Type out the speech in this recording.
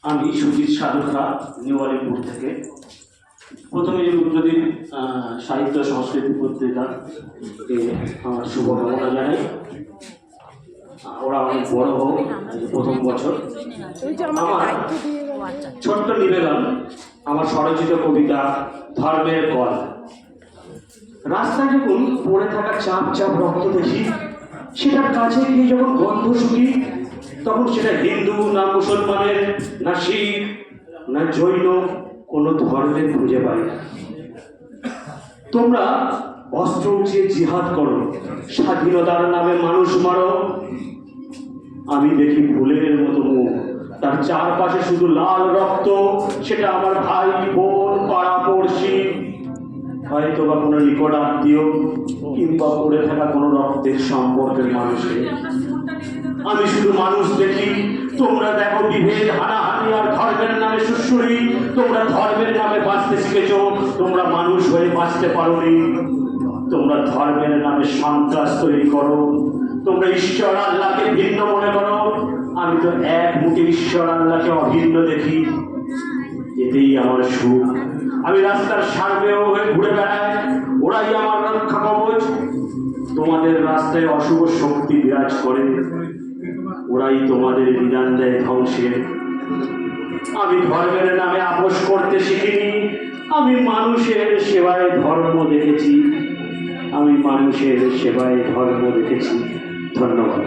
আমি সুজিত সাধুকা নিউ আলিপুর থেকে। প্রথমে রুদ্রদীপ সাহিত্য সংস্কৃতি পত্রিকাকে আমার শুভকামনা জানাই। ওরা অনেক বড় হোক, প্রথম বছর। আমার ছোট্ট নিবেদন, আমার স্বরচিত কবিতা ধর্মের কল। রাস্তায় যখন পড়ে থাকা চাপ চাপ রক্ত দেখি, সেটার কাছে গিয়ে যখন গন্ধ শুকি, তখন সেটা হিন্দু না মুসলমানের না শিখ না জৈন কোনো ধর্মের খুঁজে পাই না। তোমরা অস্ত্র উঠিয়ে জিহাদ করো, স্বাধীনতার নামে মানুষ মারো। আমি দেখি ফুলের মতো মুখ, তার চারপাশে শুধু লাল রক্ত। সেটা আমার ভাই বোন পাড়া পড়শি, হয়তো বা কোনো নিকট আত্মীয় কিংবা পড়ে থাকা কোনো রক্তের সম্পর্কের মানুষকে। আমি শুধু মানুষ দেখি, তোমরা দেখো বিভেদ, হানাহানি আর ধর্মের নামে সুশ্রী। তোমরা ধর্মের নামে বাঁচতে শিখেছ, তোমরা মানুষ হয়ে বাঁচতে পারোনি। তোমরা ধর্মের নামে সন্ত্রাস তৈরি করো, তোমরা ঈশ্বর আল্লাহকে ভিন্ন মনে করো। আমি তো এক মুখে ঈশ্বর আল্লাহকে অভিন্ন দেখি, এতেই আমার সুখ। আমি রাস্তার সার্ভেও হয়ে ঘুরে বেড়াই, ওরাই আমার রক্ষা কবচ। তোমাদের রাস্তায় অশুভ শক্তি বিরাজ করে, ওরাই তোমাদের বিধান দেয় ধ্বংসের। আমি ধর্মের নামে আপোষ করতে শিখিনি, আমি মানুষের সেবায় ধর্ম দেখেছি। আমি মানুষের সেবায় ধর্ম দেখেছি। ধন্যবাদ।